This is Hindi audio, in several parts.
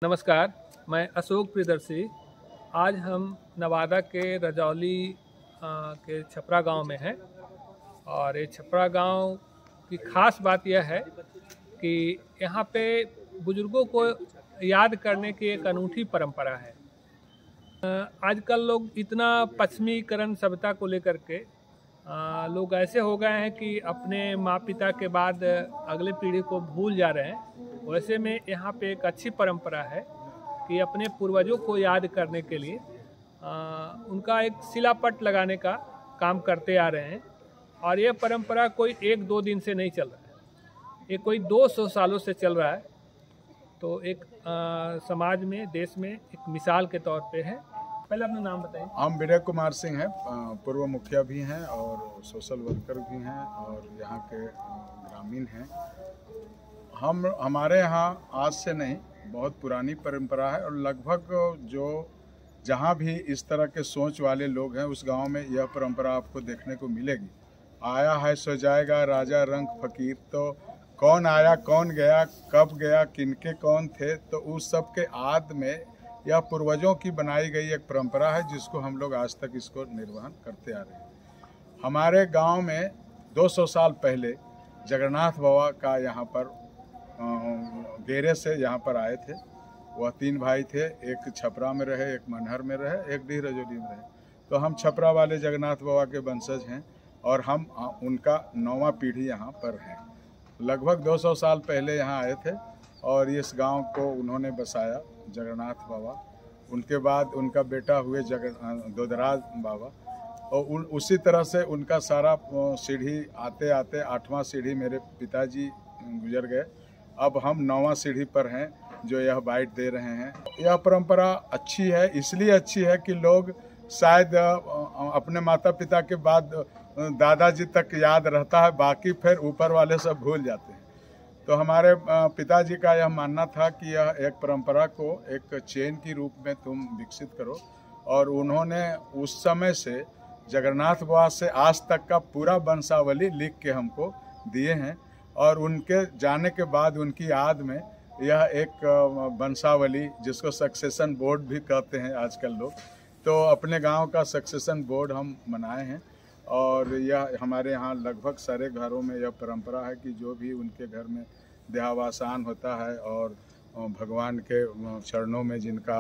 नमस्कार, मैं अशोक प्रियदर्शी। आज हम नवादा के रजौली के छपरा गांव में हैं और ये छपरा गांव की ख़ास बात यह है कि यहाँ पे बुज़ुर्गों को याद करने की एक अनूठी परंपरा है। आजकल लोग इतना पश्चिमीकरण सभ्यता को लेकर के लोग ऐसे हो गए हैं कि अपने माँ पिता के बाद अगले पीढ़ी को भूल जा रहे हैं। वैसे में यहाँ पे एक अच्छी परंपरा है कि अपने पूर्वजों को याद करने के लिए उनका एक शिलापट लगाने का काम करते आ रहे हैं। और ये परंपरा कोई एक दो दिन से नहीं चल रहा है, ये कोई 200 सालों से चल रहा है। तो एक समाज में, देश में एक मिसाल के तौर पे है। पहले अपना नाम बताएं। हम विनय कुमार सिंह हैं, पूर्व मुखिया भी हैं और सोशल वर्कर भी हैं और यहाँ के ग्रामीण हैं। हमारे यहाँ आज से नहीं, बहुत पुरानी परंपरा है और लगभग जो जहाँ भी इस तरह के सोच वाले लोग हैं उस गांव में यह परंपरा आपको देखने को मिलेगी। आया है सो जाएगा राजा रंग फकीर, तो कौन आया कौन गया, कब गया, किनके कौन थे, तो उस सब के आद में यह पूर्वजों की बनाई गई एक परंपरा है जिसको हम लोग आज तक इसको निर्वहन करते आ रहे हैं। हमारे गांव में 200 साल पहले जगन्नाथ बाबा का यहाँ पर गेरे से यहाँ पर आए थे। वह 3 भाई थे, एक छपरा में रहे, एक मनहर में रहे, एक डीह रजौली में रहे। तो हम छपरा वाले जगन्नाथ बाबा के वंशज हैं और हम उनका 9वां पीढ़ी यहाँ पर है। लगभग 200 साल पहले यहाँ आए थे और इस गांव को उन्होंने बसाया जगन्नाथ बाबा। उनके बाद उनका बेटा हुए दोदराज बाबा और उसी तरह से उनका सारा सीढ़ी आते आते 8वां सीढ़ी मेरे पिताजी गुजर गए। अब हम 9वां सीढ़ी पर हैं जो यह बाइट दे रहे हैं। यह परंपरा अच्छी है, इसलिए अच्छी है कि लोग शायद अपने माता पिता के बाद दादाजी तक याद रहता है, बाकी फिर ऊपर वाले सब भूल जाते हैं। तो हमारे पिताजी का यह मानना था कि यह एक परंपरा को एक चेन की रूप में तुम विकसित करो और उन्होंने उस समय से जगन्नाथ बाबा से आज तक का पूरा वंशावली लिख के हमको दिए हैं और उनके जाने के बाद उनकी याद में यह एक वंशावली जिसको सक्सेशन बोर्ड भी कहते हैं आजकल लोग, तो अपने गांव का सक्सेशन बोर्ड हम बनाए हैं। और यह हमारे यहाँ लगभग सारे घरों में यह परंपरा है कि जो भी उनके घर में देहावसान होता है और भगवान के चरणों में जिनका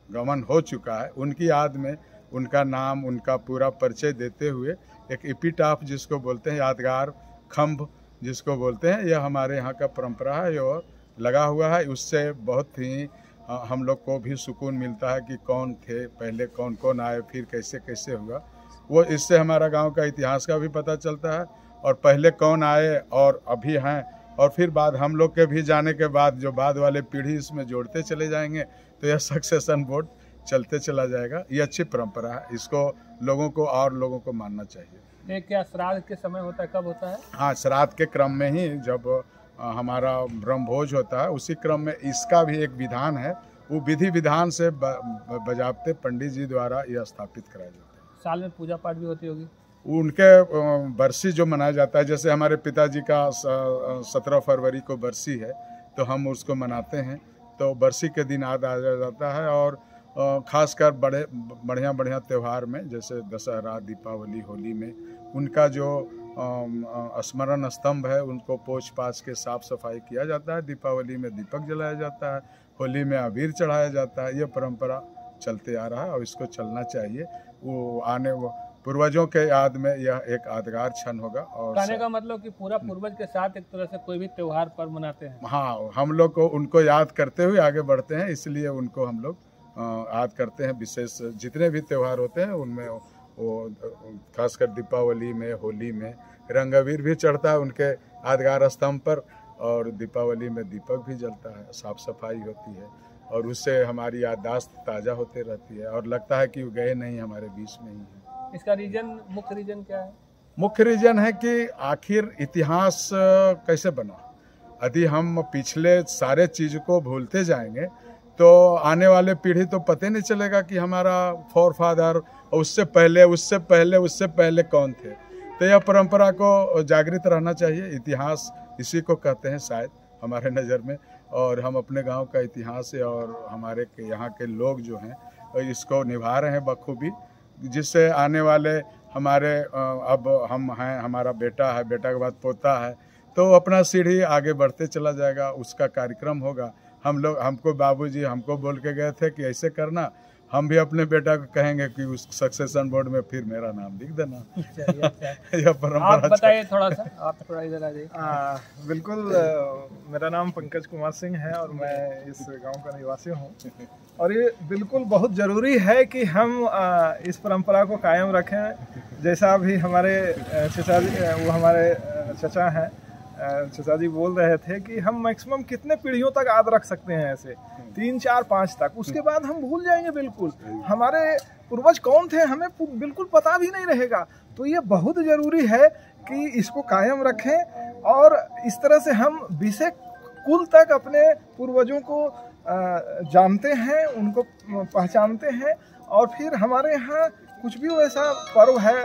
गमन हो चुका है उनकी याद में उनका नाम, उनका पूरा परिचय देते हुए एक एपिटाफ जिसको बोलते हैं, यादगार खम्भ जिसको बोलते हैं, यह हमारे यहाँ का परंपरा है और लगा हुआ है। उससे बहुत ही हम लोग को भी सुकून मिलता है कि कौन थे पहले, कौन कौन आए, फिर कैसे कैसे हुआ। वो इससे हमारा गांव का इतिहास का भी पता चलता है और पहले कौन आए और अभी हैं और फिर बाद हम लोग के भी जाने के बाद जो बाद वाले पीढ़ी इसमें जोड़ते चले जाएंगे तो यह सक्सेशन बोर्ड चलते चला जाएगा। ये अच्छी परंपरा है, इसको लोगों को और लोगों को मानना चाहिए। ये क्या श्राद्ध के समय होता है, कब होता है? हाँ, श्राद्ध के क्रम में ही जब हमारा ब्रह्मभोज होता है उसी क्रम में इसका भी एक विधान है। वो विधि विधान से बजाबते पंडित जी द्वारा यह स्थापित कराया जाता है। साल में पूजा पाठ भी होती होगी? उनके बरसी जो मनाया जाता है, जैसे हमारे पिताजी का 17 फरवरी को बरसी है तो हम उसको मनाते हैं। तो बरसी के दिन याद आ जाता है और खासकर बढ़िया त्यौहार में जैसे दशहरा, दीपावली, होली में उनका जो स्मरण स्तंभ है उनको पोछ पाछ के साफ सफाई किया जाता है। दीपावली में दीपक जलाया जाता है, होली में अबीर चढ़ाया जाता है। ये परंपरा चलते आ रहा है और इसको चलना चाहिए। वो पूर्वजों के याद में यह एक यादगार क्षण होगा। और कहने का मतलब कि पूरा पूर्वज के साथ एक तरह से कोई भी त्योहार पर मनाते हैं। हाँ, हम लोग को उनको याद करते हुए आगे बढ़ते हैं, इसलिए उनको हम लोग याद करते हैं। विशेष जितने भी त्यौहार होते हैं उनमें वो खासकर दीपावली में, होली में रंग अबीर भी चढ़ता है उनके यादगार स्तंभ पर और दीपावली में दीपक भी जलता है, साफ सफाई होती है और उससे हमारी याददाश्त ताज़ा होते रहती है और लगता है कि वो गए नहीं, हमारे बीच में ही है। इसका रीजन, मुख्य रीजन क्या है? मुख्य रीजन है कि आखिर इतिहास कैसे बना। यदि हम पिछले सारे चीज़ को भूलते जाएंगे तो आने वाले पीढ़ी तो पता नहीं चलेगा कि हमारा फॉर फादर उससे पहले कौन थे। तो यह परंपरा को जागृत रहना चाहिए। इतिहास इसी को कहते हैं शायद हमारे नज़र में। और हम अपने गांव का इतिहास और हमारे यहाँ के लोग जो हैं इसको निभा रहे हैं बखूबी, जिससे आने वाले हमारे अब हम हैं, हमारा बेटा है, बेटा के बाद पोता है, तो अपना सीढ़ी आगे बढ़ते चला जाएगा। उसका कार्यक्रम होगा। हमको बाबूजी हमको बोल के गए थे कि ऐसे करना, हम भी अपने बेटा को कहेंगे कि उस सक्सेशन बोर्ड में फिर मेरा नाम लिख देना। यह परंपरा। आप बताइए थोड़ा सा, आप थोड़ा इधर आ जाइए। बिल्कुल, मेरा नाम पंकज कुमार सिंह है और मैं इस गांव का निवासी हूं। और ये बिल्कुल बहुत ज़रूरी है कि हम इस परंपरा को कायम रखें। जैसा अभी हमारे चचा जी, वो हमारे चचा हैं, चचा जी बोल रहे थे कि हम मैक्सिमम कितने पीढ़ियों तक याद रख सकते हैं, ऐसे 3, 4, 5 तक, उसके बाद हम भूल जाएंगे। बिल्कुल हमारे पूर्वज कौन थे हमें बिल्कुल पता भी नहीं रहेगा। तो ये बहुत ज़रूरी है कि इसको कायम रखें और इस तरह से हम 20 कुल तक अपने पूर्वजों को जानते हैं, उनको पहचानते हैं। और फिर हमारे यहाँ कुछ भी वैसा पर्व है,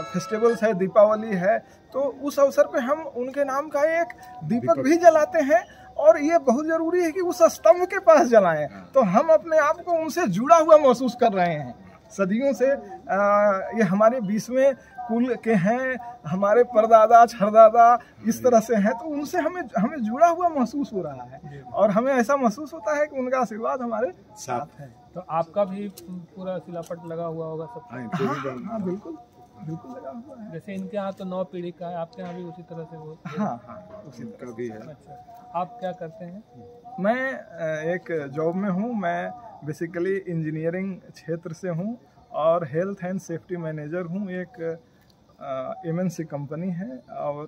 फेस्टिवल्स है, दीपावली है, तो उस अवसर पे हम उनके नाम का एक दीपक भी जलाते हैं। और ये बहुत ज़रूरी है कि उस स्तंभ के पास जलाएं, तो हम अपने आप को उनसे जुड़ा हुआ महसूस कर रहे हैं सदियों से। ये हमारे 20वें कुल के हैं, हमारे परदादा छरदादा इस तरह से हैं, तो उनसे हमें जुड़ा हुआ महसूस हो रहा है और हमें ऐसा महसूस होता है कि उनका आशीर्वाद हमारे साथ है। तो आपका भी पूरा सिलापट लगा हुआ होगा सब? हाँ, बिल्कुल लगा हुआ है। जैसे इनके यहाँ तो 9 पीढ़ी का है, आपके यहाँ भी उसी तरह से वो? हाँ, उसी का भी है। अच्छा, आप क्या करते हैं? मैं एक जॉब में हूँ। मैं बेसिकली इंजीनियरिंग क्षेत्र से हूँ और हेल्थ एंड सेफ्टी मैनेजर हूँ। एक MNC कंपनी है और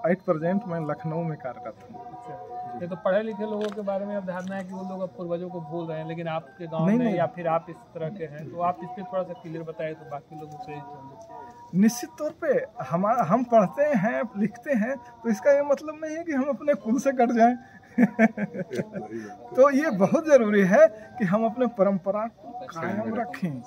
एट प्रेजेंट मैं लखनऊ में कार्यरत हूँ। अच्छा, ये तो पढ़े लिखे लोगों के बारे में अब धारणा है कि वो लोग अब पूर्वजों को भूल रहे हैं, लेकिन आपके गांव में या फिर आप इस तरह के हैं, तो आप इस पर थोड़ा सा क्लियर बताएं तो बाकी लोगों से। निश्चित तौर पे हम पढ़ते हैं, लिखते हैं, तो इसका ये मतलब नहीं है कि हम अपने कुल से कट जाएं। तो ये बहुत ज़रूरी है कि हम अपने परंपरा को कायम रखें,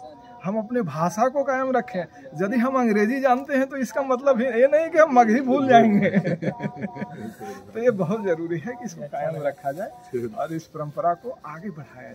हम अपने भाषा को कायम रखें। यदि हम अंग्रेजी जानते हैं तो इसका मतलब ये नहीं कि हम मगही भूल जाएंगे। तो ये बहुत ज़रूरी है कि इसको कायम रखा जाए और इस परंपरा को आगे बढ़ाया जाए।